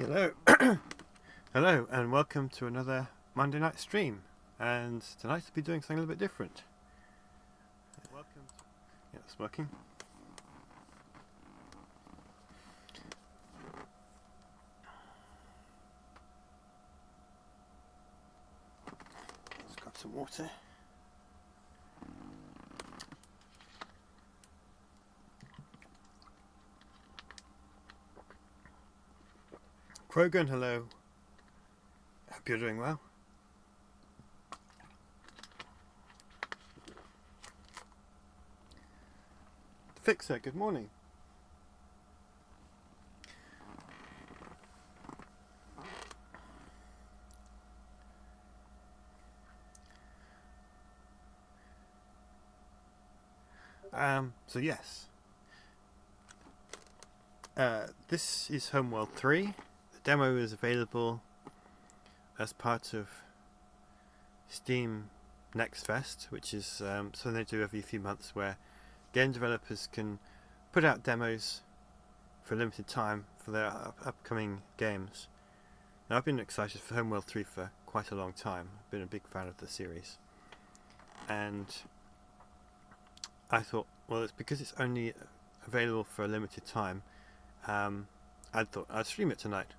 Hello, hello, and welcome to another Monday night stream. And tonight I'll be doing something a little bit different. Welcome. Yeah, it's working. Let's grab some water. Krogan, hello. Hope you're doing well. Fixer, good morning. So yes. This is Homeworld 3. The demo is available as part of Steam Nextfest, which is something they do every few months where game developers can put out demos for a limited time for their upcoming games. Now, I've been excited for Homeworld 3 for quite a long time. I've been a big fan of the series. And I thought, well, it's because it's only available for a limited time, I thought I'd stream it tonight.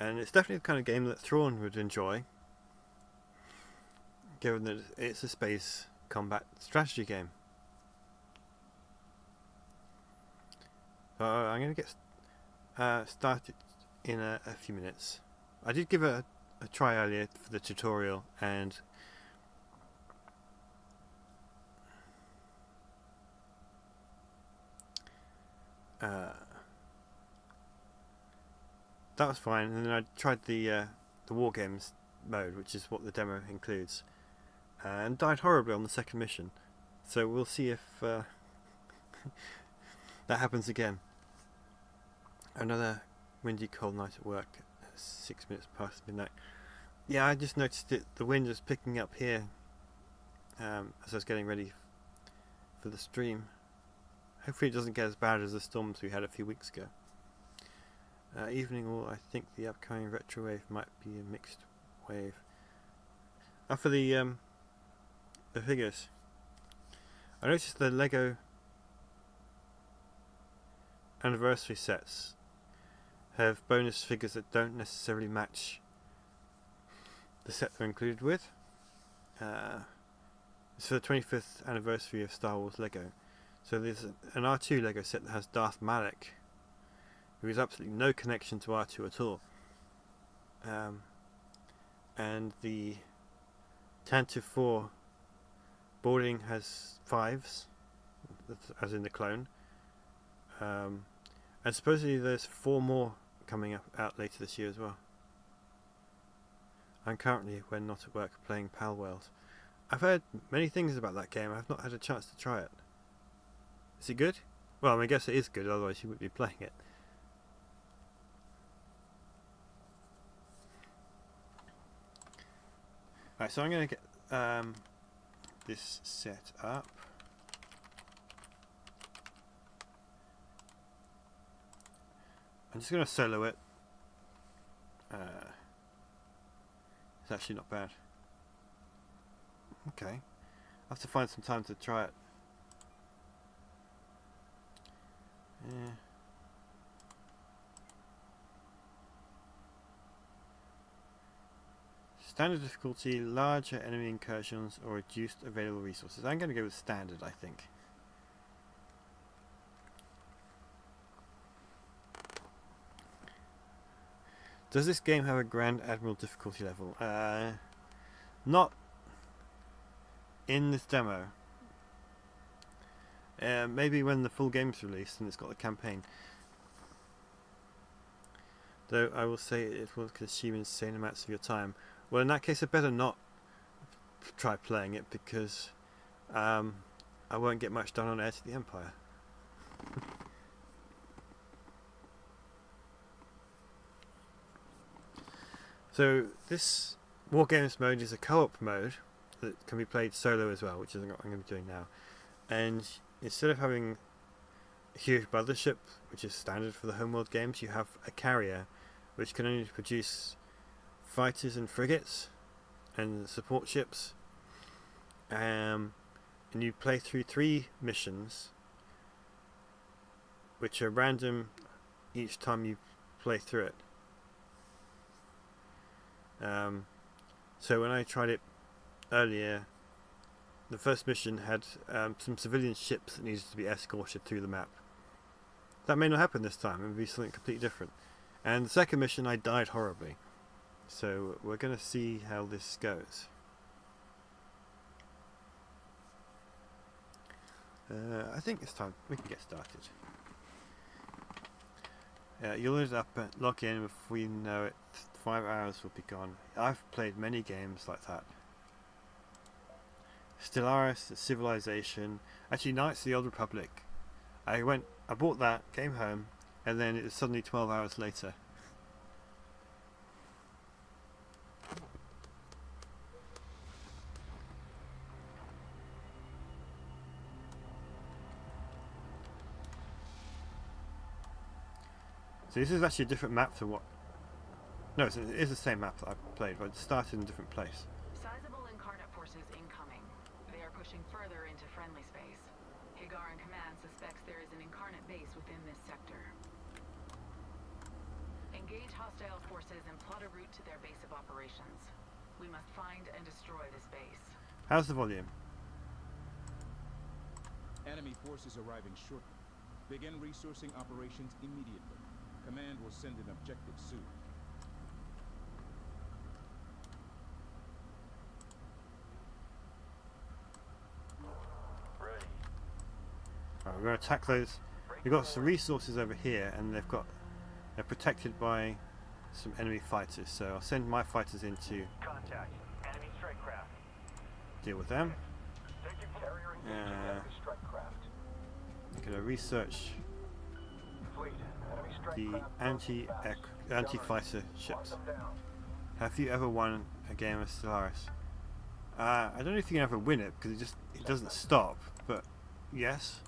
And it's definitely the kind of game that Thrawn would enjoy, given that it's a space combat strategy game. So I'm going to get started in a few minutes. I did give a try earlier for the tutorial, and that was fine. And then I tried the war games mode, which is what the demo includes, and died horribly on the second mission. So we'll see if that happens again. Another windy, cold night at work. 6 minutes past midnight. Yeah, I just noticed it. The wind was picking up here as I was getting ready for the stream. Hopefully it doesn't get as bad as the storms we had a few weeks ago. Evening, or I think the upcoming retro wave might be a mixed wave. For the figures, I noticed the Lego anniversary sets have bonus figures that don't necessarily match the set they're included with. It's for the 25th anniversary of Star Wars Lego. So there's an R2 Lego set that has Darth Malak, who has absolutely no connection to R2 at all. And the Tantive 4 boarding has 5s, as in the clone. And supposedly there's 4 more coming out later this year as well. I'm currently, when not at work, playing Pal World. I've heard many things about that game. I've not had a chance to try it. Is it good? Well, I mean, I guess it is good, otherwise you wouldn't be playing it. Right, so I'm going to get this set up. I'm just going to solo it. It's actually not bad. Okay. I'll have to find some time to try it. Yeah. Standard difficulty, larger enemy incursions, or reduced available resources. I'm going to go with standard, I think. Does this game have a Grand Admiral difficulty level? Not in this demo. Maybe when the full game's released and it's got the campaign. Though I will say it will consume insane amounts of your time. Well, in that case, I better not try playing it, because I won't get much done on Heir to the Empire. So this War Games mode is a co-op mode that can be played solo as well, which is what I'm going to be doing now. And instead of having huge mothership, which is standard for the Homeworld games. You have a carrier, which can only produce fighters and frigates and support ships. And you play through 3 missions, which are random each time you play through it. So when I tried it earlier, the first mission had some civilian ships that needed to be escorted through the map. That may not happen this time. It would be something completely different. And the second mission, I died horribly. So we're going to see how this goes. I think it's time we can get started. You'll load it up, log in. Before you know it, 5 hours will be gone. I've played many games like that. Stellaris, Civilization, actually Knights of the Old Republic. I bought that, came home, and then it was suddenly 12 hours later. So this is actually a different map to what... No, it is the same map that I played, but it started in a different place. Sizable incarnate forces incoming. They are pushing further into friendly space. Higaran Command suspects there is an incarnate base within this sector. Engage hostile forces and plot a route to their base of operations. We must find and destroy this base. How's the volume? Enemy forces arriving shortly. Begin resourcing operations immediately. Command will send an objective soon. Ready. Right, we're going to attack those. We've got some resources over here, and they're protected by some enemy fighters. So I'll send my fighters in to Contact. Enemy strike craft. deal with them. Carrier engaging enemy strike craft. I'm going to research Fleet. Enemy strike the craft. anti-fighter ships. Lock them down. Have you ever won a game of Stellaris? I don't know if you can ever win it because it doesn't stop. But yes.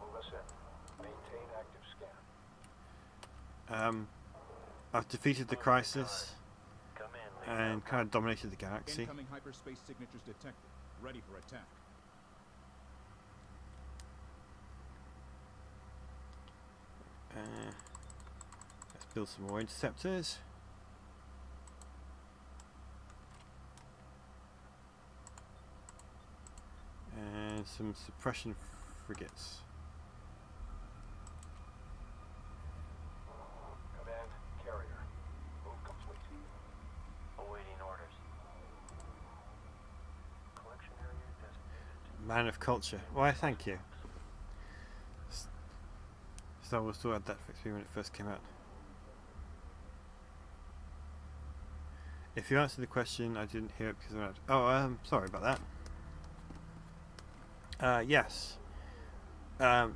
Move us in. Maintain active scan. I've defeated the Crisis Come in. Lead. and kind of dominated the galaxy. Incoming hyperspace signatures detected. Ready for attack. Let's build some more interceptors. And some suppression frigates. Command. Carrier. Move complete. Awaiting orders. Collection area designated. Man of culture. Why, thank you. Star Wars 2 had that fixed me when it first came out. If you answered the question, I didn't hear it because I'm out. Oh, sorry about that. Yes. Yeah.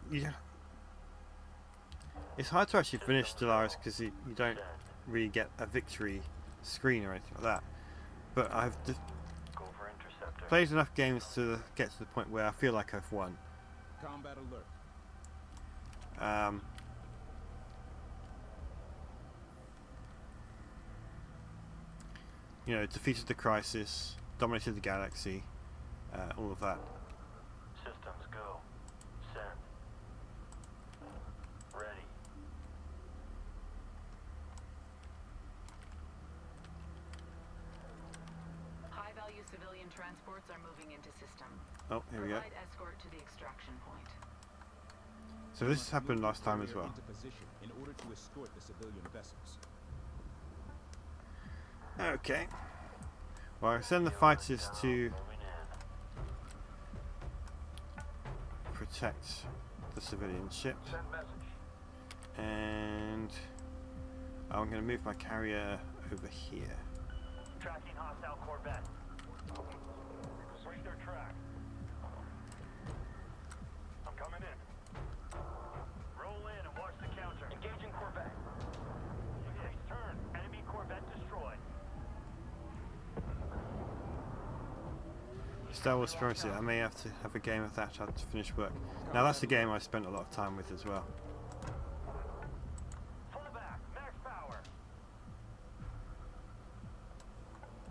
It's hard to actually finish Stellaris because you don't really get a victory screen or anything like that. But I've Go for interceptor. played enough games to get to the point where I feel like I've won. Combat alert. You know, defeated the Crisis, dominated the galaxy, all of that. Systems go. Send. Ready. High-value civilian transports are moving into system. Oh, here we go. Provide escort to the extraction point. So this happened last time as well. Into position in order to escort the civilian vessels. Okay. Well, I send the fighters to Moving in. protect the civilian ship, Send message. and I'm going to move my carrier over here. Tracking hostile Corvette. Break their track. I'm coming in. Roll in and watch the counter. Engaging Corvette. Face turn. Enemy Corvette destroyed. Star Wars Supremacy. I may have to have a game of that after finish work. Now that's a game I spent a lot of time with as well. Fall back. Max power.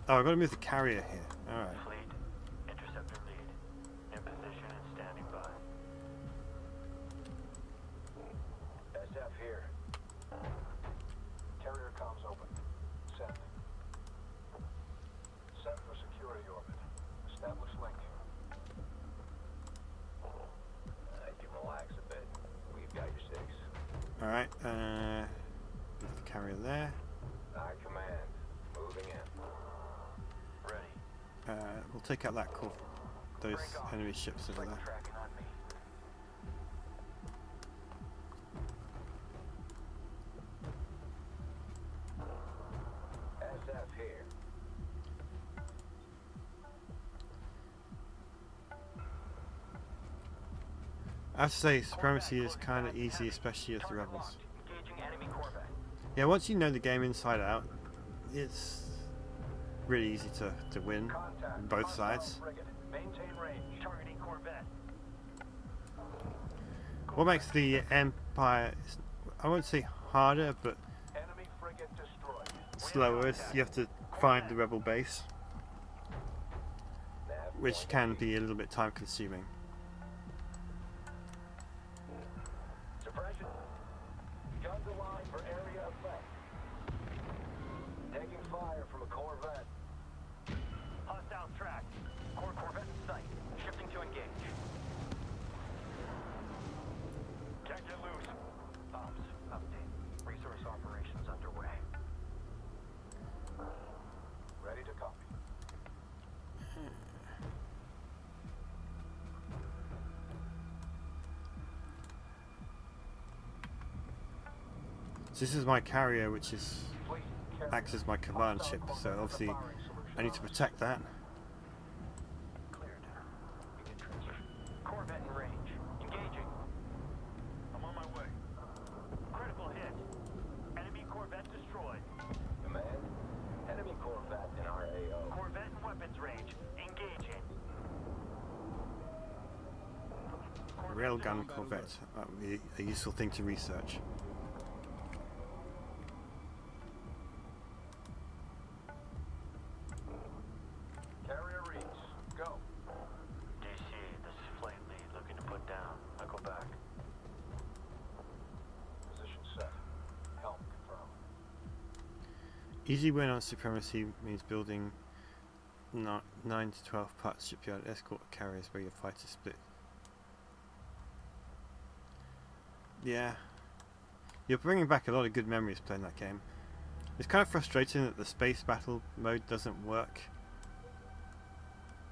Oh, I've got to move the carrier here. Alright. Fleet. Interceptor lead. In position and standing by. SF here. Carrier comms open. Send. Send for security orbit. Establish link. You relax a bit. We've got your six. Alright, move the carrier there. I command. Moving in. Ready. We'll take out that those enemy ships over there. Tracking on me. SF here. I have to say, Supremacy is kind of easy, especially with the Rebels. Engaging enemy Corvette. Yeah, once you know the game inside out, it's really easy to win Contact. both sides. Frigate. Maintain range. Targeting Corvette. What makes the Empire, I won't say harder, but Enemy frigate destroyed. slower is you have to find the Rebel base, which can be a little bit time consuming. Suppression. Guns aligned for area effect. Taking fire from a Corvette. Hostile track. Corvette in sight. Shifting to engage. Can't get loose. Ops. Update. Resource operations underway. Ready to copy. So this is my carrier, which is Fleet. acts as my command ship, so obviously I need to protect that. Cleared. Begin transition. Corvette in range. Engaging. I'm on my way. Critical hit. Enemy Corvette destroyed. Command. Enemy Corvette in our AO. Corvette in weapons range. Engaging. Railgun Corvette. That would be a useful thing to research. Carrier reads. Go. DC, this is flight lead looking to put down. I go back. Position set. Helm confirmed. Easy win on Supremacy means building 9 to 12 parts shipyard escort carriers where your fighters split. Yeah, you're bringing back a lot of good memories playing that game. It's kind of frustrating that the space battle mode doesn't work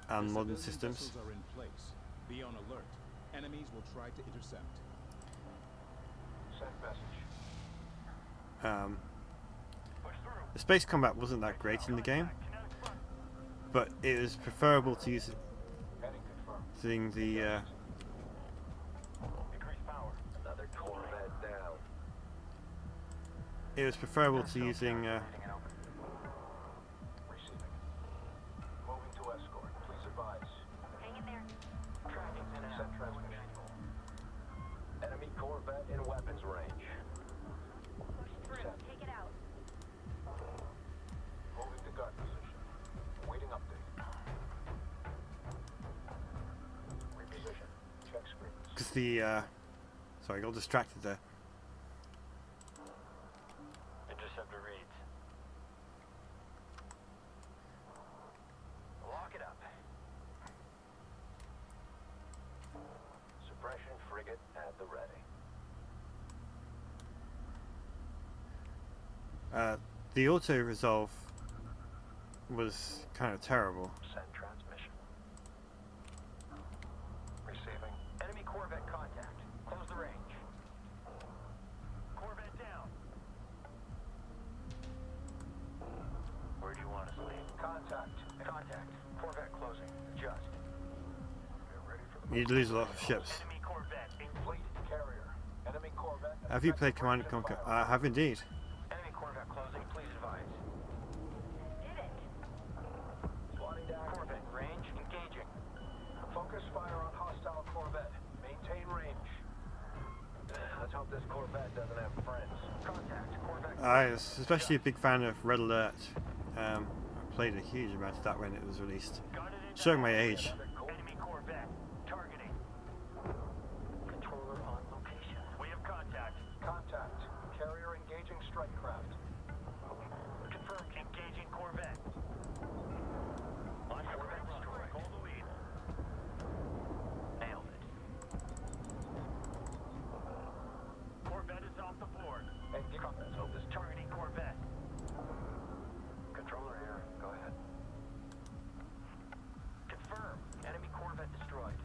on modern Civilian systems. vessels are in place. Be on alert. Enemies will try to intercept. Send message. Push through. The space combat wasn't that great in the game, Kinetic front. but it was preferable to Heading confirmed. using the Increase power. Another Corvette down. it was preferable to using Reading and open. Receiving. Moving to escort. Please advise. Hang in there. Tracking's in Send out. transmission. Enemy Corvette in weapons range. Push through. Send. Take it out. Moving to gun position. Waiting update. Reposition. Check screens. because the sorry, I got distracted there. Interceptor reads. Lock it up. Suppression frigate at the ready. The auto resolve was kind of terrible. Send transmission. Receiving. Enemy Corvette contact. Close the range. Corvette down. Where do you want us to leave? Contact. Contact. Corvette closing. Just. Get ready for the You'd lose a lot of ships. Enemy Corvette in fleet carrier. Enemy Corvette. Have you played Command & Conquer? I have indeed. Enemy Corvette closing. Please advise. Did it. Sliding down. Corvette in range. Engaging. fire on hostile Corvette. Maintain range. Let's hope this Corvette doesn't have friends. Contact Corvette. I was especially a big fan of Red Alert. I played a huge amount of that when it was released. Showing my age. Enemy Corvette. Targeting. Controller on location. We have contact. Contact. Carrier engaging strike craft. Confirmed. Engaging Corvette. On Corvette destroyed. Hold the lead. Nailed it. Corvette is off the board. Let's hope this Targeting Corvette. controller here. Go ahead. Confirm. Enemy Corvette destroyed.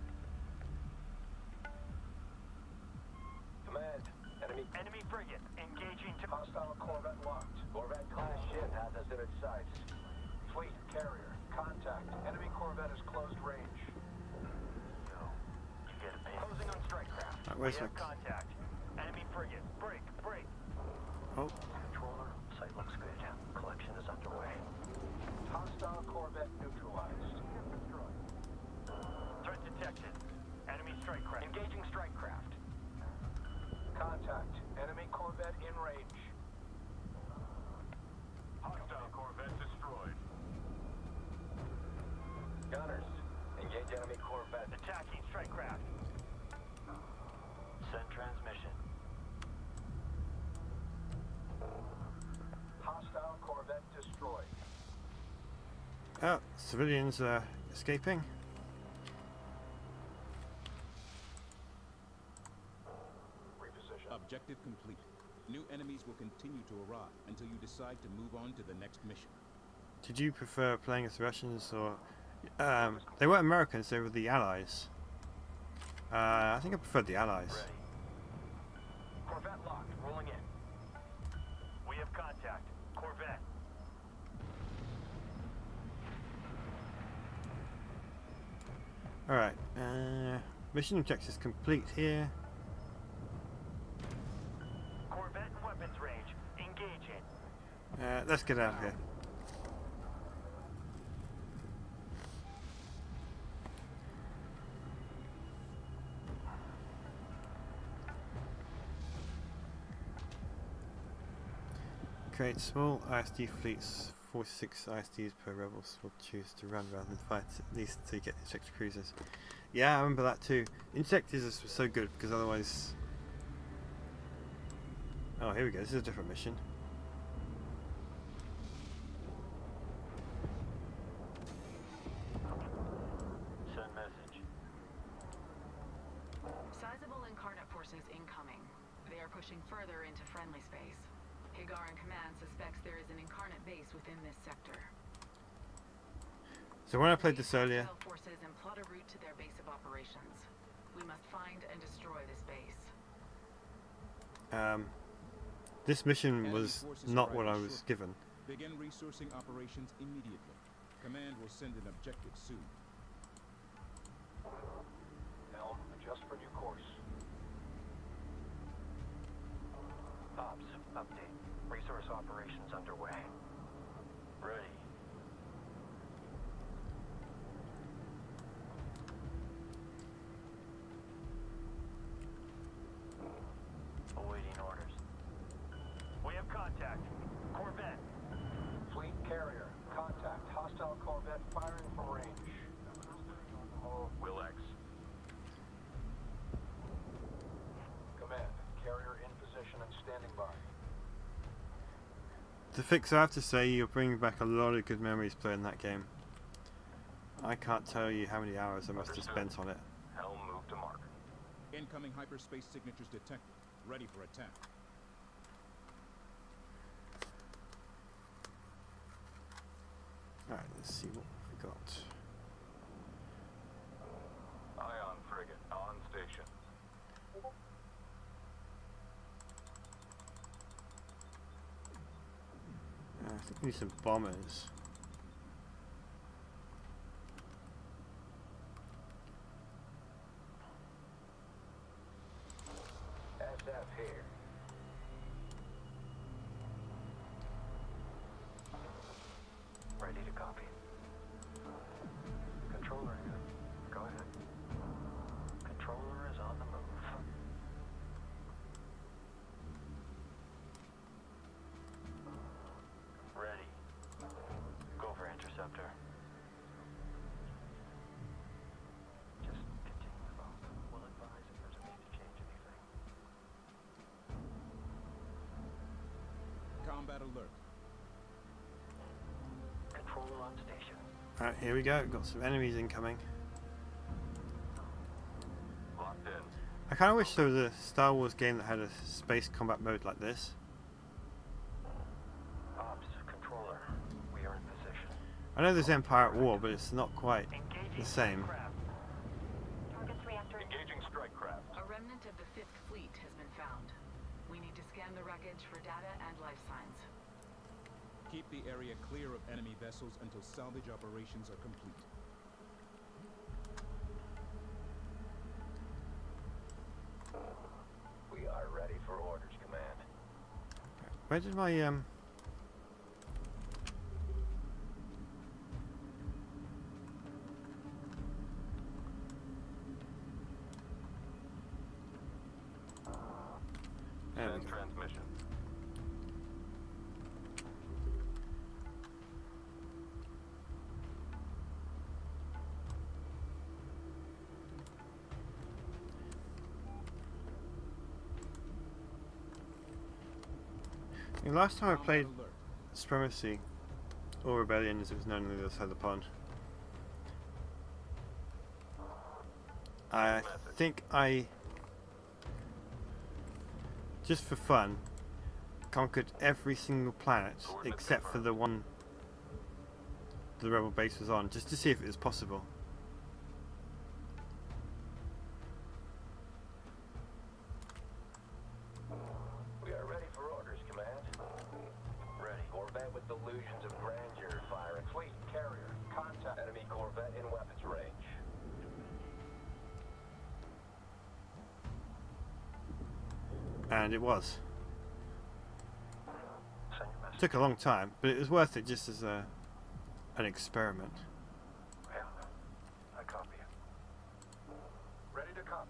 Command. Enemy frigate. Engaging to Hostile Corvette locked. Corvette class ship has us in its sights. Fleet carrier. Contact. Enemy Corvette is closed range. Yo, you get a pin. Closing on strike craft. Right, We where's have my- contact. Enemy frigate. Break. Oh, Controller. Site looks good. Collection is underway. Hostile Corvette neutralized. Threat detected. Enemy strike craft. Engaging strike craft. Contact. Enemy Corvette in range. Hostile Corvette destroyed. Gunners. Engage enemy Corvette. Attacking strike craft. Send transmission. Hostile Corvette destroyed. oh, civilians are escaping. Reposition. Objective complete. New enemies will continue to arrive until you decide to move on to the next mission. Did you prefer playing as the Russians or... they weren't Americans, they were the Allies. I think I preferred the Allies. Ready. Corvette locked. Rolling in. We have contact. Corvette. Alright, mission objectives complete here. Corvette in weapons range. Engaging. Let's get out of here. Create small ISD fleets. 46 ISDs per rebels will choose to run rather than fight, at least to get insect cruisers. Yeah, I remember that too. Insect is so good because otherwise... Oh, here we go. This is a different mission. Send message. Sizable incarnate forces incoming. They are pushing further into friendly space. Higar and Command suspects there is an incarnate base within this sector. So when I played this earlier, Hostile forces and plot a route to their base of operations. We must find and destroy this base. this mission Enemy was forces not what I arriving was shortly. given. Begin resourcing operations immediately. Command will send an objective soon. Helm, adjust for new course. Ops. Update. Resource operations underway. Ready. Awaiting orders. We have contact. Corvette. Fleet carrier. Contact. Hostile Corvette firing from range. Will X. Command. Carrier in position and standing by. To fix, I have to say, you're bringing back a lot of good memories playing that game. I can't tell you how many hours I must have spent on it. Helm move to mark. Incoming hyperspace signatures detected. Ready for attack. Alright, let's see what we got. Ion frigate on station. I think we need some bombers. SF here. Ready to copy. Controller here. Go ahead. Combat alert. Controller on station. Alright, here we go. Got some enemies incoming. Locked in. I kind of wish there was a Star Wars game that had a space combat mode like this. Ops, controller. We are in position. I know there's Empire at War, but it's not quite the same. Engaging strike craft. A remnant of the 5th Fleet has been found. We need to scan the wreckage for data and life signs. Keep the area clear of enemy vessels until salvage operations are complete. We are ready for orders, Command. Where did my there we Send go. transmission. The last time I played Combat alert. Supremacy, or Rebellion as it was known on the other side of the pond, I think I, just for fun, conquered every single planet except for the one the rebel base was on, just to see if it was possible. We are ready for orders, Command. Ready. Corvette with delusions of grandeur firing. Fleet, carrier, contact. Enemy Corvette in weapons range. And it was. Send your message. Took a long time, but it was worth it just as an experiment. Yeah, I copy you. Ready to copy.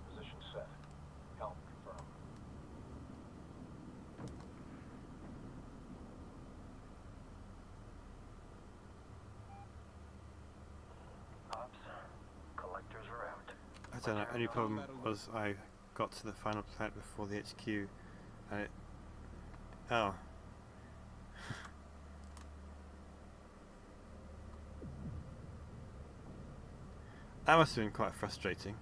Position set. Helm confirmed. Ops, collectors are out. I don't know, only problem was I got to the final planet before the HQ and it... Oh. That must have been quite frustrating.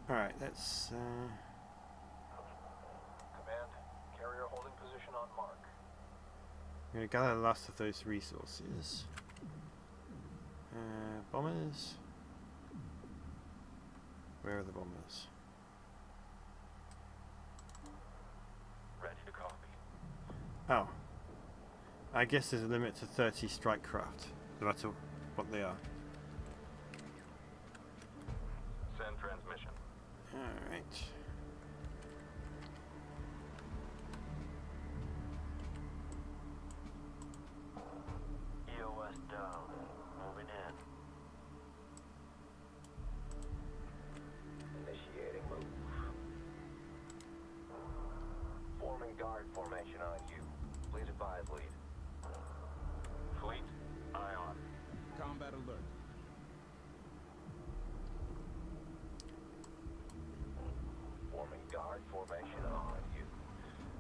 Alright, let's... Command, carrier holding position on mark. I'm going to gather the last of those resources. Bombers. Where are the bombers? Ready to copy. Oh. I guess there's a limit to 30 strike craft, no matter what they are. Send transmission. Alright. EOS down. Moving in. Initiating move. Forming guard formation on you. Please advise lead. Fleet, eye on. Combat alert. Forming guard formation on you.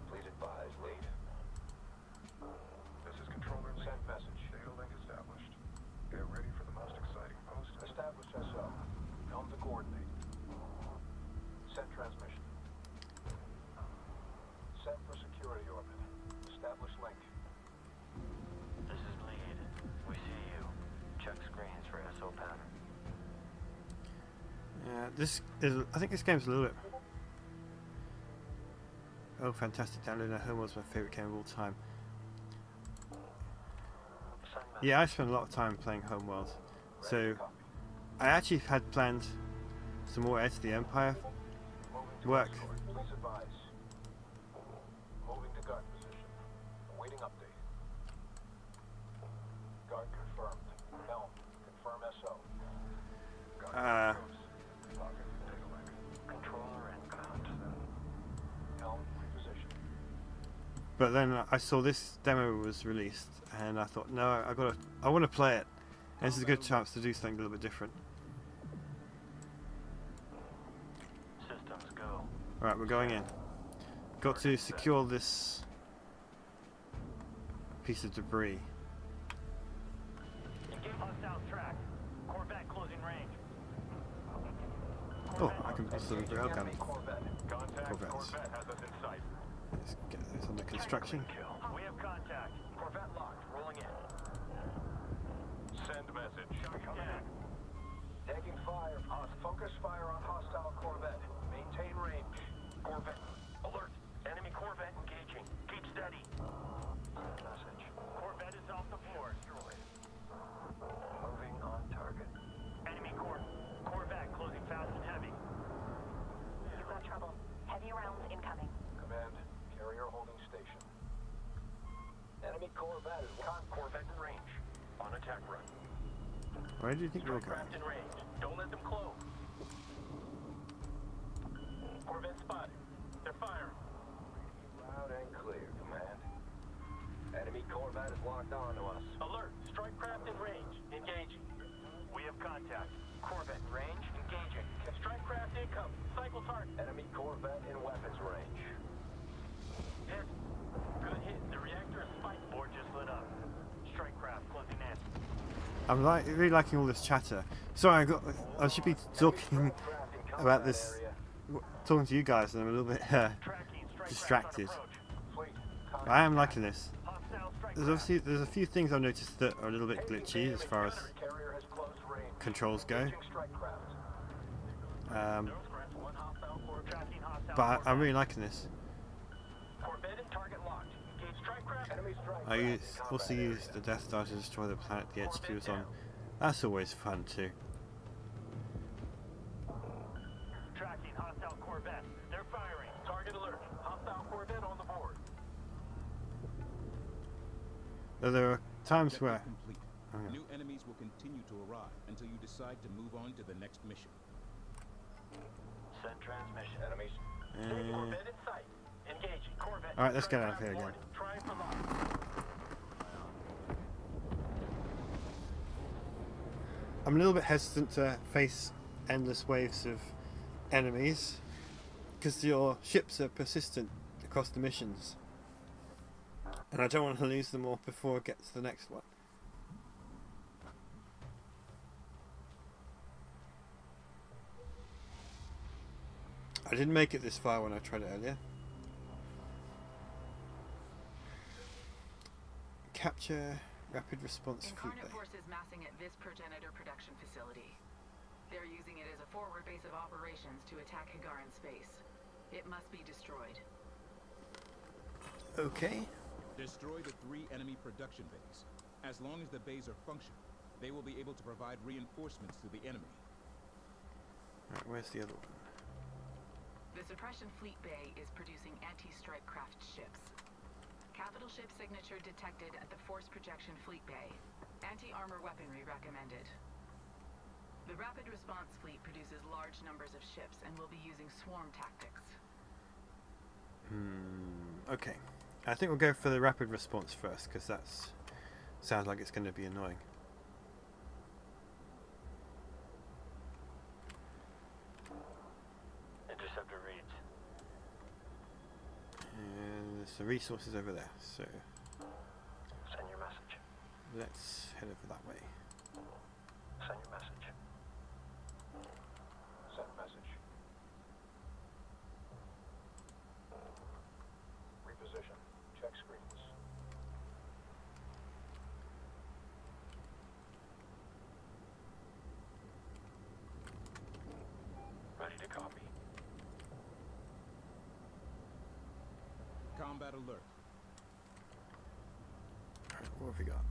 Please advise lead. This is Controller Lee. Send message. Data link established. Get ready for the most exciting post. Establish SO. Helm to coordinate. Send transmission. Set for security orbit. Establish link. This is lead. We see you. Check screens for SO pattern. This is... I think this game's a little bit... Oh, fantastic. Downloading Homeworld's my favourite game of all time. Send message. Yeah, I spent a lot of time playing Homeworld. Ready So, to copy. I actually had planned some more Edge of the Empire Moving to work. escort. Please advise. Moving to guard position. Awaiting update. Guard confirmed. Helm. Confirm SO. Uh, Pocket data link. Controller and count. Helm reposition. But then I saw this demo was released, and I thought, no, I want to play it. And this is a good chance to do something a little bit different. Systems go. Alright, we're going in. Got to secure this piece of debris. Engage hostile track. Corvette closing range. Oh, I can also the railgun. Enemy Corvette. Contact. Corvettes. Corvette has us in sight. Let's get this under construction. We have contact. Corvette locked. Rolling in. Send message. Yeah. Taking fire. Focus fire on hostile Corvette. Maintain range. Corvette. Alert. Enemy Corvette engaging. Keep steady. Message. Corvette is off the floor. Moving on target. Enemy Corvette closing fast and heavy. You've got trouble. Heavy rounds incoming. Command. Carrier holding station. Enemy Corvette is Corvette in range. On attack run. Where do you think we're going? Craft in range. Don't let them close. Corvette spotted. They're firing. loud and clear, Command. Enemy Corvette is locked on to us. Alert. Strike craft in range. Engaging. We have contact. Corvette in range. Engaging. Strike craft incoming. Cycle target. Enemy Corvette in weapons range. Hit. Good hit. The reactor is spiked. Board just lit up. Strike craft closing in. I'm really liking all this chatter. Sorry, I should be talking about this, talking to you guys, and I'm a little bit distracted. I am liking this. There's a few things I've noticed that are a little bit glitchy as far as controls go. But I'm really liking this. I also used the Death Star to destroy the planet the HQ was on. That's always fun too. Tracking hostile Corvette. They're firing. Target alert. Hostile Corvette on the board. Though there are times where Complete. Oh, yeah. New enemies will continue to arrive until you decide to move on to the next mission. Send transmission. Enemies. Corvette in sight. Engaging. Corvette. Alright, let's get out of here again. Try for lock. I'm a little bit hesitant to face endless waves of enemies because your ships are persistent across the missions, and I don't want to lose them all before it gets to the next one. I didn't make it this far when I tried it earlier. Capture rapid response fleet Incarnate bay. forces massing at this progenitor production facility. They're using it as a forward base of operations to attack Hagar in space. It must be destroyed. Okay. Destroy the 3 enemy production bays. As long as the bays are functional, they will be able to provide reinforcements to the enemy. Right, where's the other one? The suppression fleet bay is producing anti-strike craft ships. Capital ship signature detected at the force projection fleet bay. Anti-armor weaponry recommended. The rapid response fleet produces large numbers of ships and will be using swarm tactics. Okay. I think we'll go for the rapid response first, because that sounds like it's going to be annoying. Interceptor reads. And there's the resources over there, so Send your message. let's head over that way. Send your message. Send message. Reposition. Check screens. Ready to copy. Combat alert. Alright, what have we got?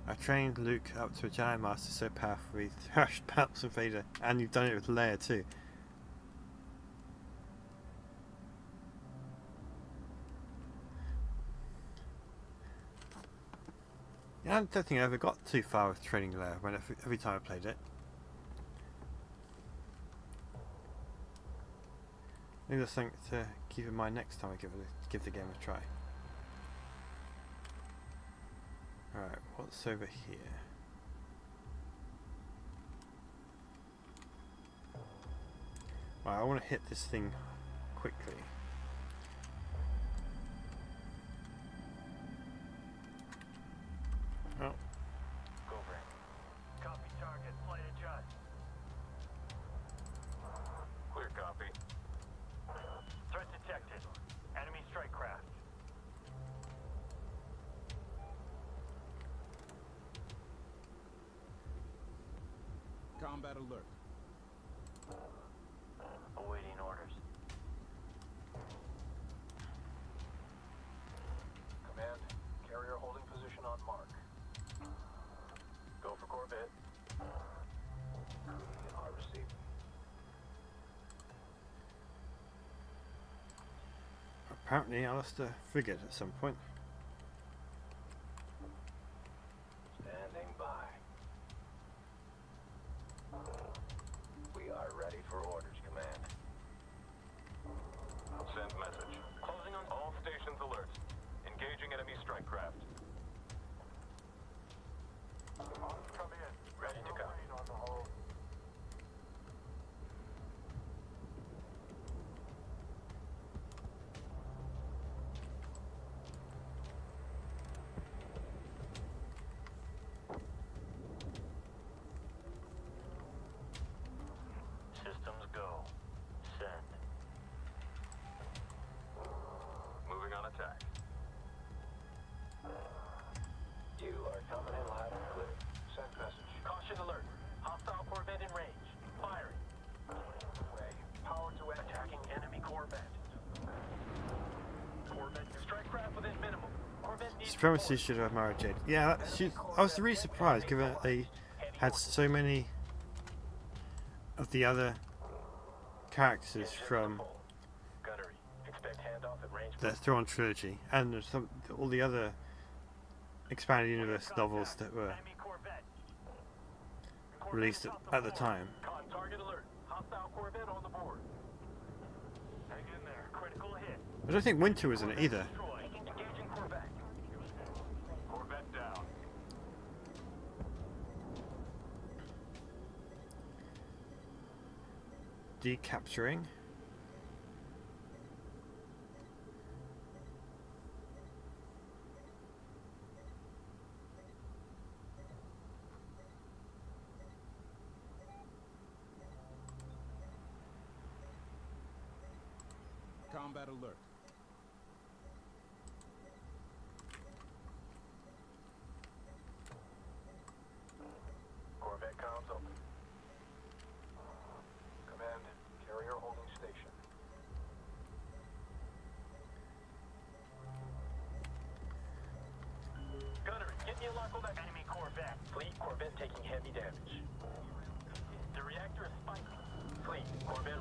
I trained Luke up to a Jedi Master so powerful he thrashed Palps and Vader, and you've done it with Leia too. Yeah, I don't think I ever got too far with training Leia every time I played it. Maybe that's something to keep in mind next time I give the game a try. Alright, what's over here? Well, I want to hit this thing quickly. Oh. Go, Brand. Copy target. Flight adjust. Clear copy. Threat detected. Enemy strike craft. Combat alert. Awaiting orders. Command, carrier holding position on mark. Go for Corvette. We are receiving. Apparently I lost a frigate at some point. Standing by. We are ready for orders, Command. Send message. Closing on All stations alert. Engaging enemy strike craft. Come in. Ready to go. On the hull. Systems go. Send. Moving on attack. You are coming in loud and clear. Send message. Caution alert. Hostile Corvette in range. Firing. Way. Power to Attacking enemy Corvette. Corvette strike craft within minimum. Corvette needs Supremacy should have Mara Jade. Yeah, I was really surprised given that they had so many of the other characters from gunnery. Expect handoff at range. the Thrawn trilogy and all the other expanded universe novels that were Enemy Corvette. released at the time. Target alert. Hostile Corvette on the board. Hang in there. Critical hit. I don't think Winter was in it either. Destroyed. Engaging Corvette. Corvette down. Decapturing. Combat alert. Corvette comms open. Command, carrier holding station. Gunnery, get me a lock on that enemy Corvette. Fleet, Corvette taking heavy damage. The reactor is spiking. Fleet, Corvette,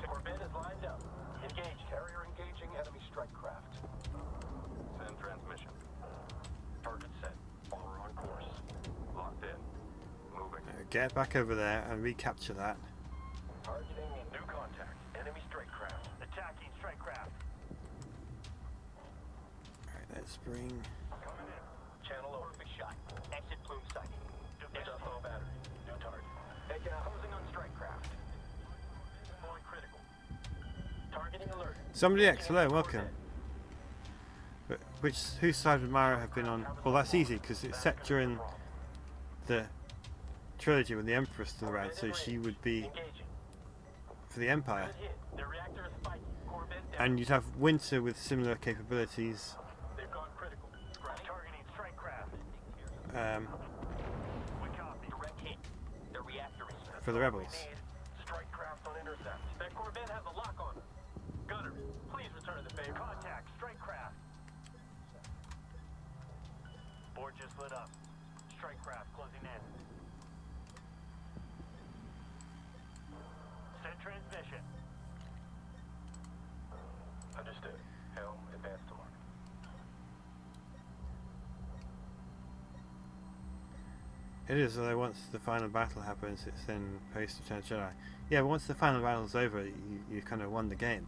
Corvette is lined up. Engage. Carrier engaging enemy strike craft. Send transmission. Target set. Follower on course. Locked in. Moving. Get back over there and recapture that. Targeting New contact. Enemy strike craft. Attacking strike craft. Alright, let's bring. Coming in. Channel over. Big shot. Exit plume sighting. Industrial battery. New target. Taking out. Closing on strike craft. Deploying critical. Targeting alert. Somebody X, hello, welcome. But whose side would Mara have been on? Well, that's easy because it's set during the trilogy when the Emperor's still around, so she would be Engaging. for the Empire. Good hit. The reactor is spiking. Corvette down. And you'd have Winter with similar capabilities They've gone critical. Targeting strike craft. We copy. Direct hit. The reactor is for the Rebels. strike craft on intercept. That Corvette has a lock on it. Gunner, please return the favor. Contact strike craft. Board just lit up. Strike craft closing in. Send transmission. understood. Helm, advance to mark. It is, although once the final battle happens, it's then post Return of the Jedi. Yeah, but once the final battle's over, you kind of won the game.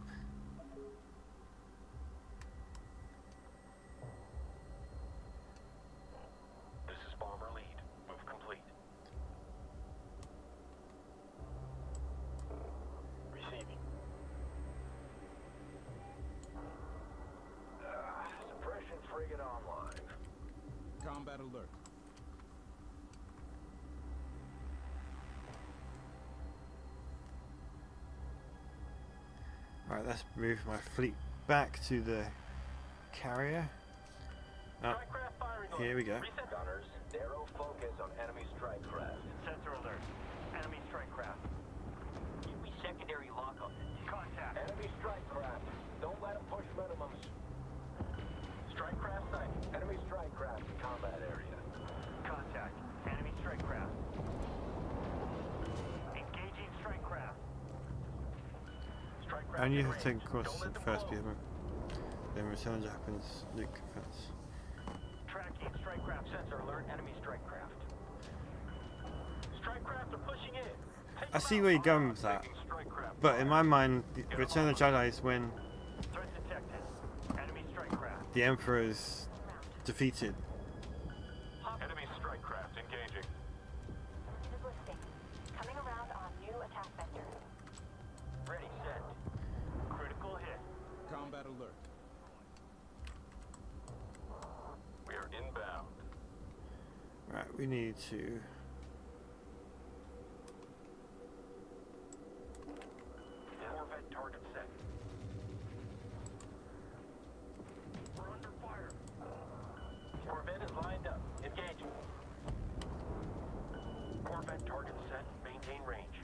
Combat alert. Right, let's move my fleet back to the carrier. Oh, Strike craft firing order. here we go. Reset. Gunners, narrow focus on enemy strike craft. Sensor alert. Enemy strike craft. Give me secondary lockup. Contact. Enemy strike craft. Don't let them push minimums. Strike craft sighted. Enemy strike craft in combat area. Contact. Enemy strike craft. Engaging strike craft. Strike craft And you in have to take range. course Don't let at them first blow. people. Then return to happens. Nuke confess. Tracking strike craft. Sensor alert. Enemy strike craft. Strike craft are pushing in. Take I them see out. where you're going with that, Taking strike craft. but in my mind, the Return of the Jedi is when Threat detected. Enemy strike craft. the Emperor is defeated. Enemy strike craft engaging. Is listing. Coming around on new attack vector. Ready, set. Critical hit. Combat alert. We are inbound. Right, we need to. Corvette target set. We're under fire. Corvette is lined up. Engaging. Corvette target set. Maintain range.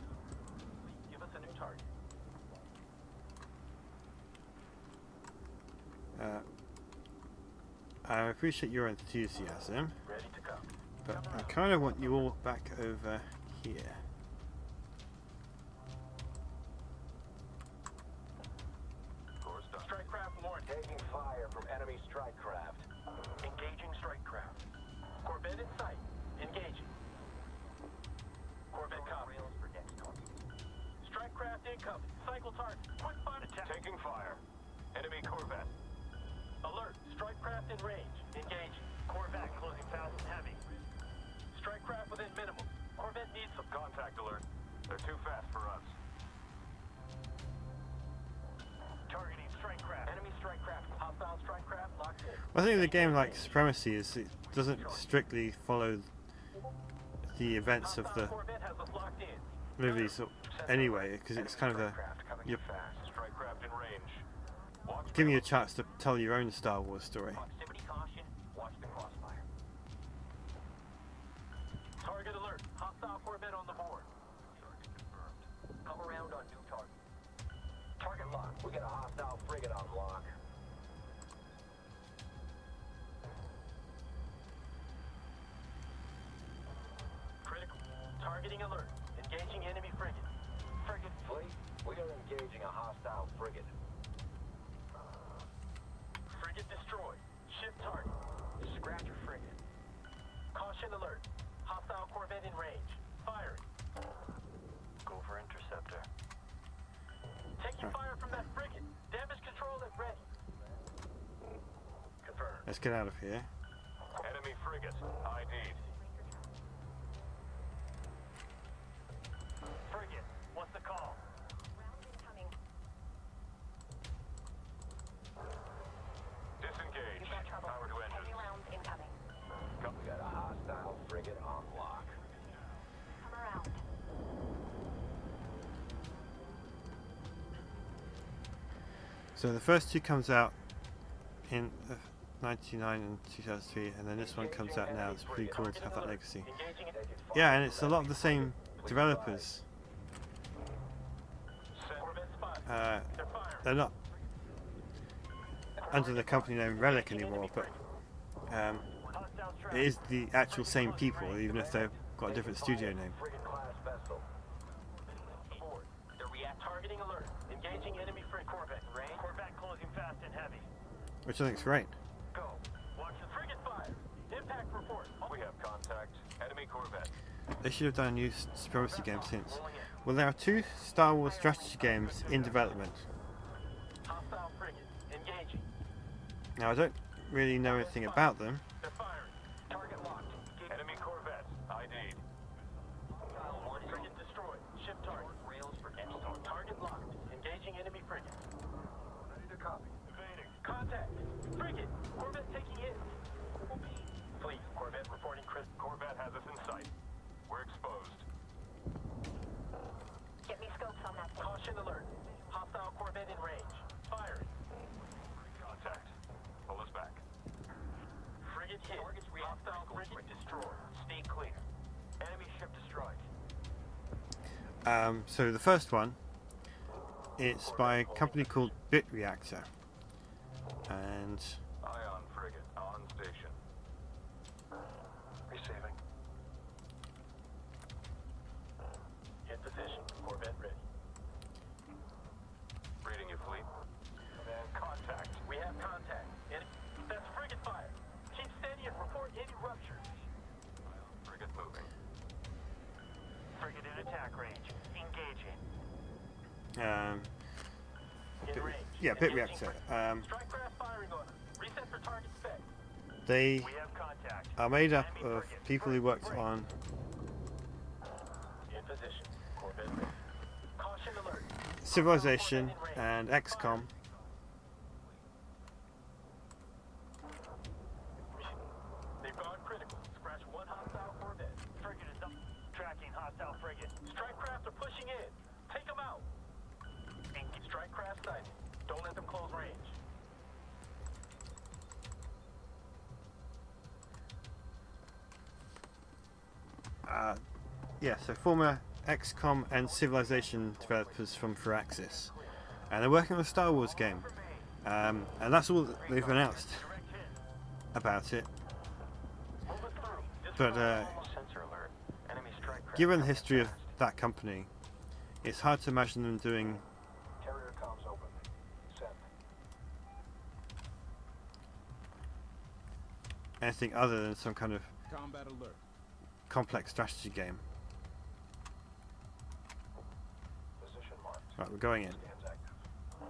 Give us a new target. I appreciate your enthusiasm, Ready to come. but I kind of want you all back over here. Course done. Strike craft warrant. Taking fire from enemy strike craft. Engaging strike craft. Corvette in sight. Engaging. Corvette copy. For next target. Strike craft incoming. Cycle target. Quick fire attack. Taking fire. Enemy Corvette. Alert. Strike craft in range. Engaging. Corvette closing fast and heavy. Strike craft within minimum. Corvette needs some contact alert. They're too fast for us. Targeting strike craft. Enemy strike craft. Hostile strike craft locked in. I think the game, like Supremacy, is it doesn't strictly follow the events of the Hostile Corvette has us locked in. movies anyway, because it's kind of a you're Strike craft in range. Watch giving you a chance to tell your own Star Wars story. proximity caution. Watch the crossfire. Target alert. Hostile Corvette on the board. Target confirmed. Come around on new target. Target lock. We got a hostile frigate on lock. Critical. Targeting alert. Engaging enemy frigate. Frigate fleet. We are engaging a hostile frigate. Frigate destroyed. Ship target. Scratcher frigate. Caution alert. Hostile Corvette in range. Firing. Go for interceptor. Taking fire from that frigate. Damage control at ready. Confirmed. Let's get out of here. Enemy frigate. ID'd. Frigate, what's the call? Round incoming. Disengage. You've got trouble. Power to Heavy engines. rounds incoming. We got a hostile frigate on lock. Come around. So the first two comes out in 99 and 2003, and then this one comes out now. It's pretty cool to have that legacy. Engaging it. Yeah, and it's a lot of the same developers. Corvette spotted. They're They're firing. not under the company name Relic anymore, but Hostile strike. it is the actual same people, even if they've got a different studio name. Frigate class vessel. Aboard. They're targeting alert. Engaging enemy frigate. Corvette range. Corvette closing fast and heavy. Which I think is great. Go. Watch the frigate fire. Impact report. We have contact. Enemy Corvette. They should have done a new Supremacy game since. Well, there are two Star Wars strategy games in development. Hostile frigate. Engaging. Now, I don't really know anything about them. They're firing. Target locked. Enemy Corvette. ID'd. Frigate destroyed. Ship target. Rails for next target. Target locked. Engaging enemy frigate. Ready to copy. Evading. Contact. Frigate. Corvette taking hit. Fleet. Corvette So the first one, it's by a company called Bit Reactor, and Ion frigate on station. Receiving. In position. Corvette ready. Reading you, fleet. Command, contact. We have contact. That's frigate fire. Keep steady and report any ruptures. Frigate moving. Frigate in attack range. Engaging. In range. yeah, Bit Engaging Reactor. frigate. Strike craft firing order. Reset for target spec. They We have contact. are made up Enemy of frigate. people who worked Break. on In position. Corvette ready. Caution alert. Civilization Corvette in range. and XCOM. They've gone critical. Scratch one hostile Corvette. Frigate is up. Tracking hostile frigate. Strike craft are pushing in. Take them out. Strike craft sighted. Don't let them close range. Yeah, so former XCOM and Civilization developers from Firaxis, and they're working on a Star Wars game, and that's all that they've announced Direct hit. about it. Move it through. But Sensor alert. Enemy strike craft. given the history of that company, it's hard to imagine them doing Carrier comms open. Send. anything other than some kind of Combat alert. complex strategy game. Position marked. Right, we're going in. Scans active.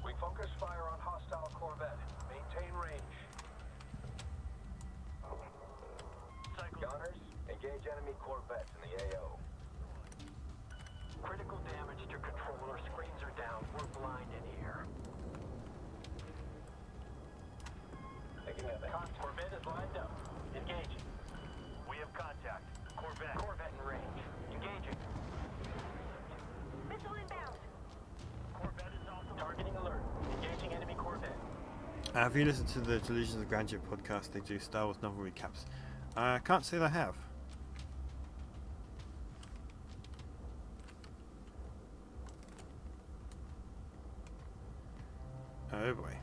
We focus fire on hostile Corvette. Maintain range. Gunners, engage enemy Corvettes in the AO. Critical damage to controller. Screens are down. We're blind in here. Corvette is lined up. Engaging. We have contact. Corvette. Corvette in range. Engaging. Missile inbound. Corvette is also targeting alert. Engaging enemy Corvette. If you listen to the Delusions of Grandeur podcast, they do Star Wars novel recaps. I can't say that I have. Oh boy.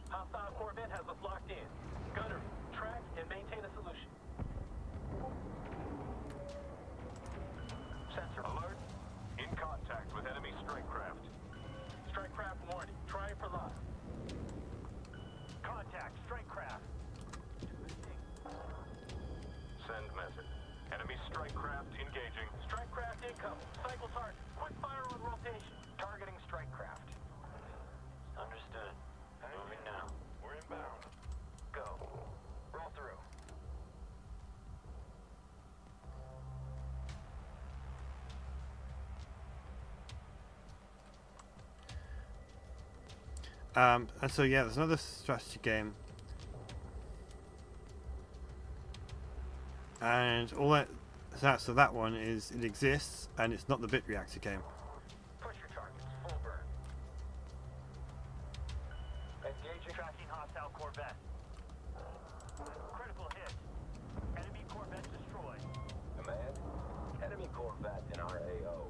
Hostile Corvette has us locked in. Gunner, track and maintain a solution. Sensor Alert. In contact with enemy strike craft. Strike craft warning. Try for live. Contact. Strike craft. Send message. Enemy strike craft engaging. Strike craft incoming. Cycle target. Quick fire on rotation. Targeting strike craft. Understood. Moving now. We're inbound. Go. Roll through. And so yeah, there's another strategy game, and all so that one is it exists, and it's not the Bit Reactor game. Push your targets. Full burn. Engaging. Tracking hostile Corvette. Critical hit. Enemy Corvette destroyed. Command, enemy Corvette in our AO.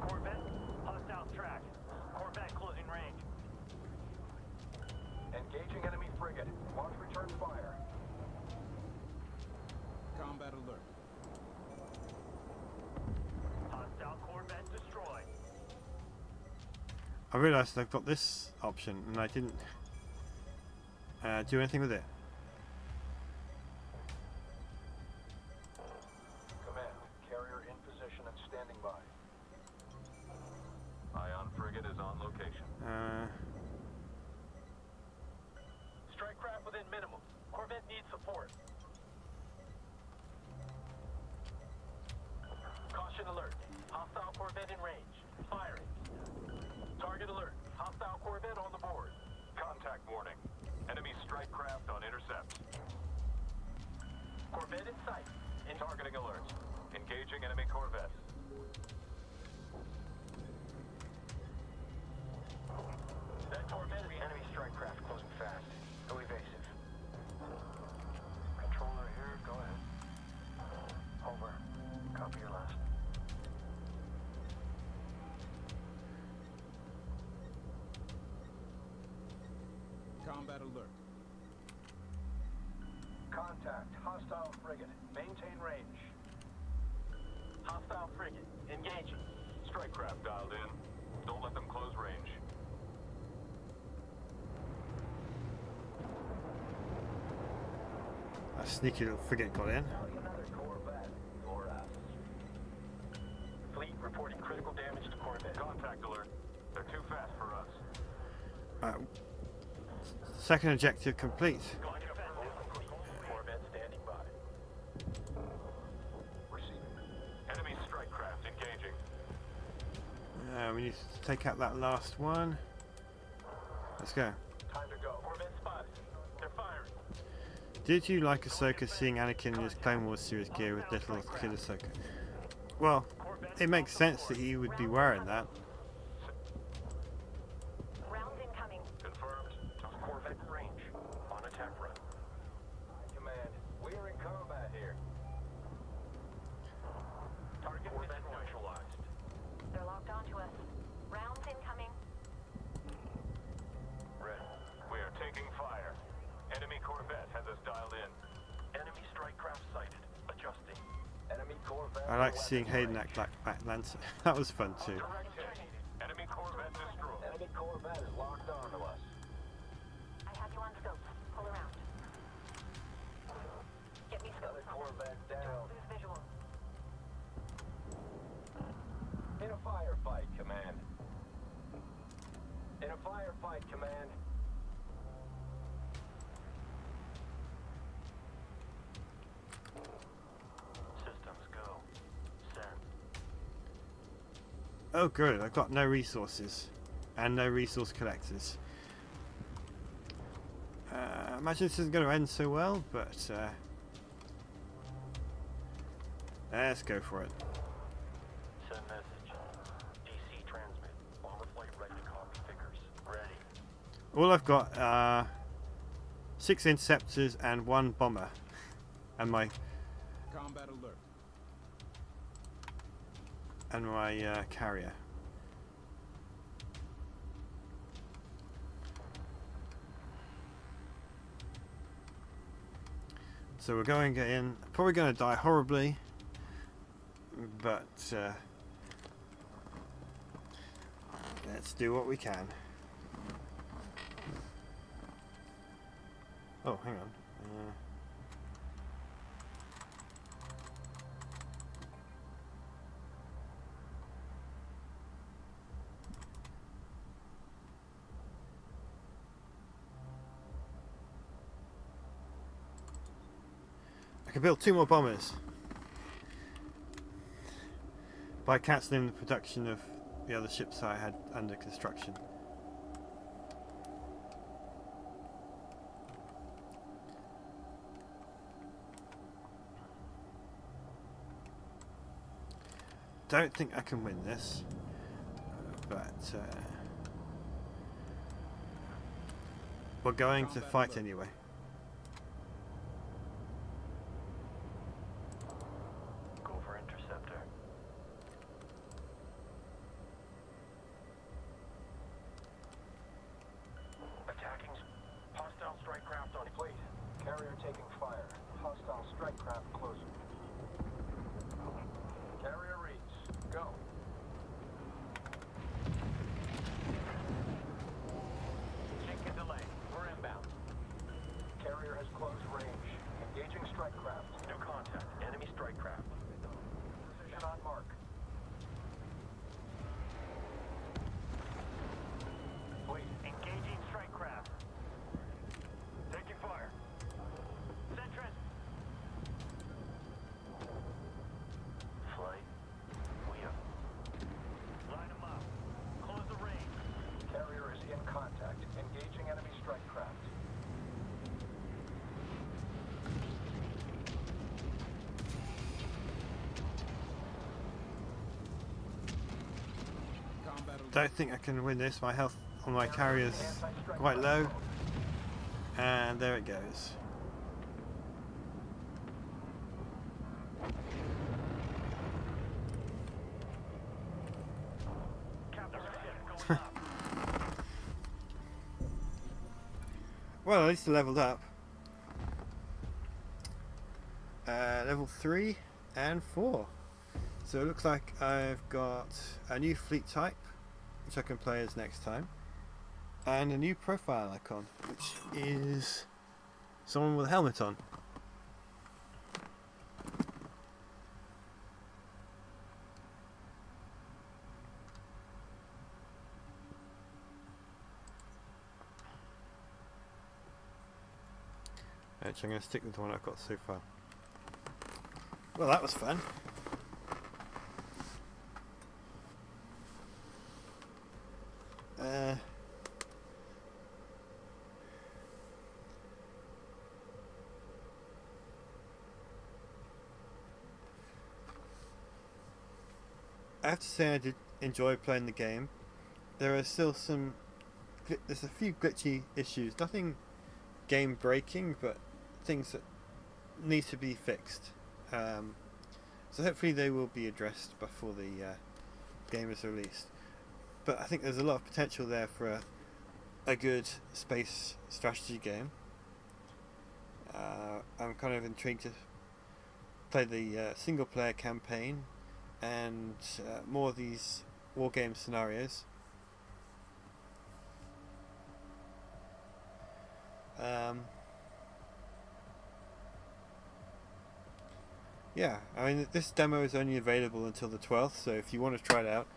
Corvette. Hostile track. Corvette closing range. Engaging enemy frigate. Launch return fire. Combat alert. Hostile Corvette destroyed. I realised I've got this option, and I didn't do anything with it. Command, carrier in position and standing by. Ion frigate is on location. Strike craft within minimum. Corvette needs support. Caution alert. Hostile Corvette in range. Firing. Target alert. Hostile Corvette on the board. Contact warning. Enemy strike craft on intercept. Corvette in sight. Targeting alert. Engaging enemy Corvette. That Corvette is enemy strike craft closing fast. Go evasive. Controller here, go ahead. Combat alert. Contact. Hostile frigate. Maintain range. Hostile frigate. Engaging. Strike craft dialed in. Don't let them close range. A sneaky little frigate got in. Another Corvette. Or Fleet reporting critical damage to Corvette. Contact alert. They're too fast for us. Second objective complete. Corvette standing by. receiving. Enemy strike craft engaging. We need to take out that last one. Let's go. Time to go. Corvette spotted. They're firing. Did you like Ahsoka seeing Anakin in his Clone Wars series gear with little kid Ahsoka? Well, it makes sense that he would be wearing that. Rounds incoming. Confirmed. Corvette in range. On attack run. Command. We are in combat here. Target Corvette neutralized. They're locked onto us. Rounds incoming. Red. We are taking fire. Enemy Corvette has us dialed in. Enemy strike craft sighted. Adjusting. Enemy Corvette. I like seeing Hayden act like Backlands. That was fun too. Direct hit. Enemy Corvette destroyed. Enemy Corvette is locked onto us. I have you on scope. Pull around. Get me scope. Another Corvette down. Lose visual. In a firefight, Command. In a firefight, Command. Systems go. Send. Oh good, I've got no resources. And no resource collectors. Imagine this isn't going to end so well, but let's go for it. Send message. DC transmit. Bomber flight ready to copy figures. Ready. All I've got 6 interceptors and 1 bomber. And my Combat alert. carrier. So we're going in, probably going to die horribly, but let's do what we can. Oh, hang on. I can build 2 more bombers by cancelling the production of the other ships I had under construction. Don't think I can win this, but we're going to fight anyway. Go for interceptor. Attacking. Hostile strike craft on Wait. Carrier taking fire. Hostile strike craft closing. Carrier reads. Go. Chicken delay. We're inbound. Carrier has closed range. Engaging strike craft. New contact. Enemy strike craft. Position on mark. Wait. Engaging strike craft. Taking fire. Sentry. Flight. We up. Line them up. Close the range. Carrier is in contact. Engaging enemy strike craft. Combat alert. Don't think I can win this. My health on my carrier is quite low. And there it goes. well, at least I leveled up. Level 3 and 4. So it looks like I've got a new fleet type, which I can play as next time, and a new profile icon, which is someone with a helmet on. Actually, I'm going to stick with the one I've got so far. Well, that was fun. I have to say I did enjoy playing the game. There are still there's a few glitchy issues. Nothing game breaking, but things that need to be fixed. So hopefully they will be addressed before the game is released. But I think there's a lot of potential there for a good space strategy game. I'm kind of intrigued to play the single player campaign and more of these wargame scenarios. Yeah, I mean, this demo is only available until the 12th, so if you want to try it out,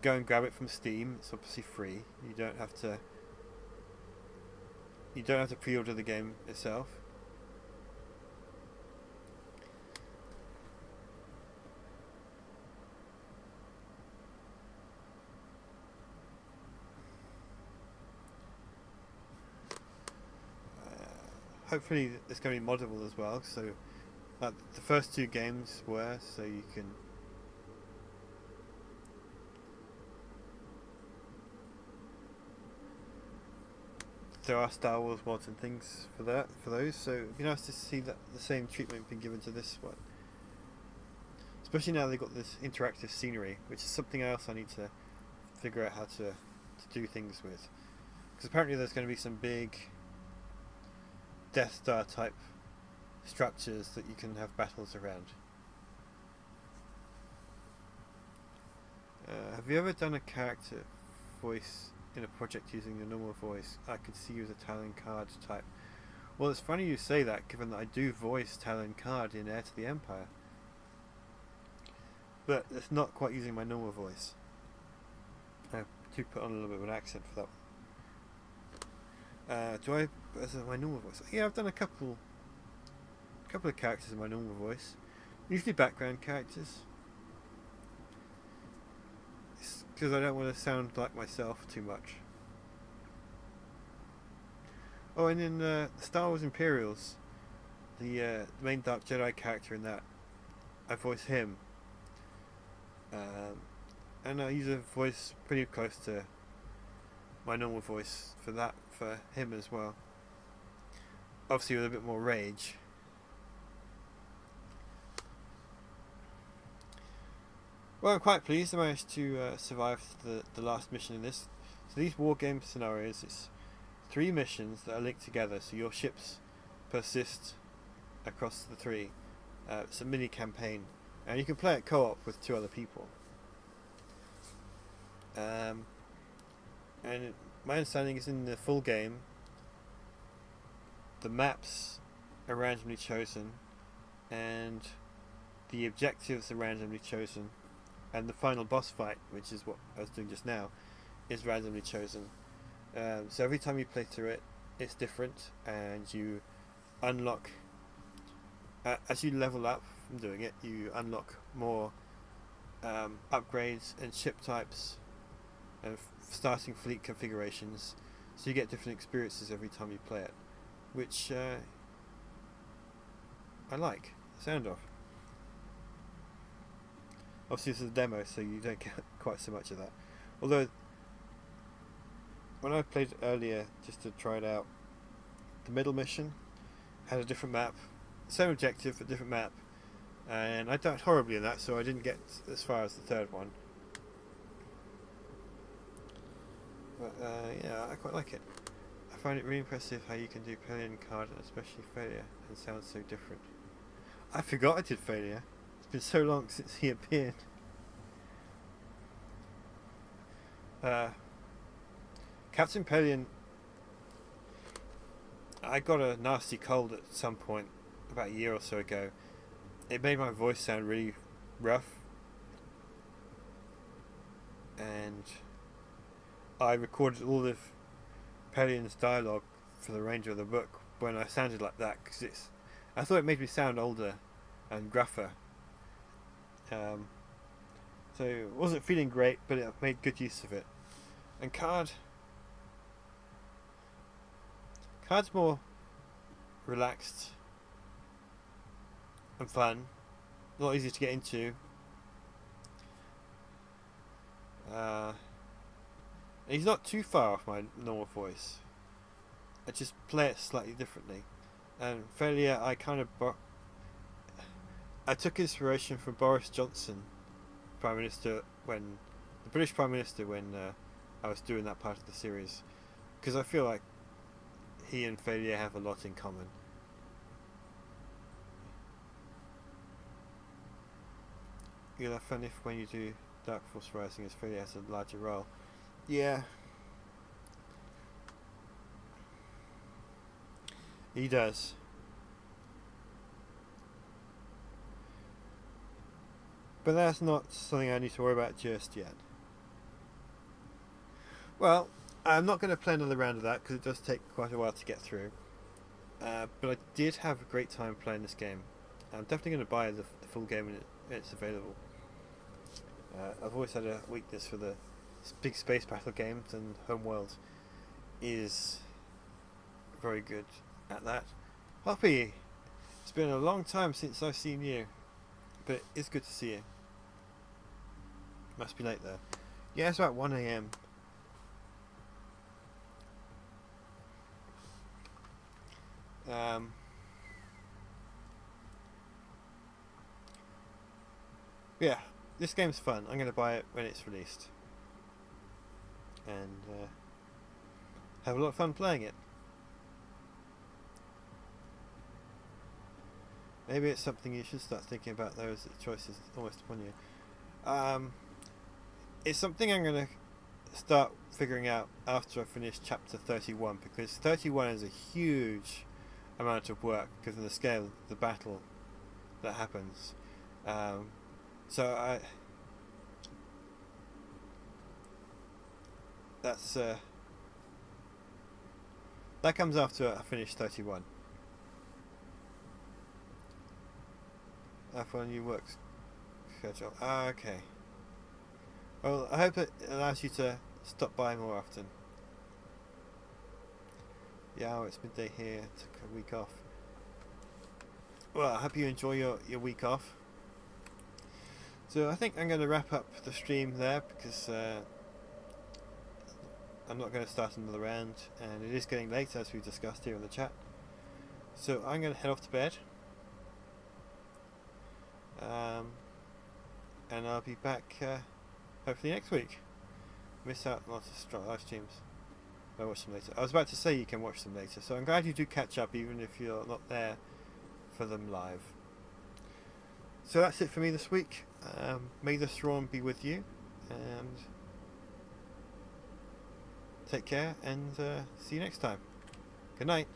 go and grab it from Steam. It's obviously free. You don't have to pre-order the game itself. Hopefully it's going to be moddable as well, so the first two games were, so you can there are Star Wars mods and things for those, so it'd be nice to see that the same treatment being given to this one, especially now they've got this interactive scenery, which is something else I need to figure out how to do things with, because apparently there's going to be some big Death Star type structures that you can have battles around. Have you ever done a character voice in a project using your normal voice? I could see you as a Talon Card type. Well, it's funny you say that, given that I do voice Talon Card in Heir to the Empire, but it's not quite using my normal voice. I do put on a little bit of an accent for that one. Do I as my normal voice? Yeah, I've done a couple of characters in my normal voice. Usually background characters. It's because I don't want to sound like myself too much. Oh, and in Star Wars Imperials, the main Dark Jedi character in that, I voice him. And I use a voice pretty close to my normal voice for him as well. Obviously with a bit more rage. Well, I'm quite pleased I managed to survive the last mission in this. So these wargame scenarios, it's 3 missions that are linked together, so your ships persist across the 3. It's a mini campaign, and you can play it co-op with 2 other people. And my understanding is in the full game, the maps are randomly chosen, and the objectives are randomly chosen, and the final boss fight, which is what I was doing just now, is randomly chosen. So every time you play through it, it's different, and you unlock, as you level up from doing it, you unlock more upgrades and ship types and starting fleet configurations, so you get different experiences every time you play it, which I like the sound of. Obviously this is a demo, so you don't get quite so much of that, although when I played it earlier just to try it out, the middle mission had a different map, same objective but different map, and I died horribly in that, so I didn't get as far as the third one. But yeah, I quite like it. find it really impressive how you can do Pelion card and especially failure and sound so different. I forgot I did failure. It's been so long since he appeared. Captain Pelion, I got a nasty cold at some point about a year or so ago. It made my voice sound really rough, and I recorded all of Pelion's dialogue for the remainder of the book when I sounded like that, because I thought it made me sound older and gruffer. So it wasn't feeling great, but it made good use of it. And Card's more relaxed and fun, a lot easier to get into. He's not too far off my normal voice. I just play it slightly differently. And failure, I took inspiration from Boris Johnson, Prime Minister, when the British Prime Minister, when I was doing that part of the series, because I feel like he and failure have a lot in common. You'll have fun if when you do Dark Force Rising as failure has a larger role. Yeah. He does. But that's not something I need to worry about just yet. Well, I'm not going to play another round of that because it does take quite a while to get through. But I did have a great time playing this game. I'm definitely going to buy the full game when it's available. I've always had a weakness for the big space battle games, and Homeworld is very good at that. Hoppy, it's been a long time since I've seen you, but it's good to see you. Must be late though. Yeah, it's about 1 AM. Yeah, this game's fun. I'm going to buy it when it's released. And have a lot of fun playing it. Maybe it's something you should start thinking about, though, as the choice is almost upon you. It's something I'm going to start figuring out after I finish chapter 31, because 31 is a huge amount of work because of the scale of the battle that happens. So that comes after I finish 31. After a new work schedule. Okay. Well, I hope it allows you to stop by more often. Yeah, it's midday here. Took a week off. Well, I hope you enjoy your week off. So I think I'm going to wrap up the stream there, because I'm not going to start another round, and it is getting late, as we discussed here in the chat. So I'm going to head off to bed. And I'll be back hopefully next week. Miss out on lots of live streams. I'll watch them later. I was about to say you can watch them later, so I'm glad you do catch up even if you're not there for them live. So that's it for me this week. May the Thrawn be with you, and take care, and see you next time. Good night.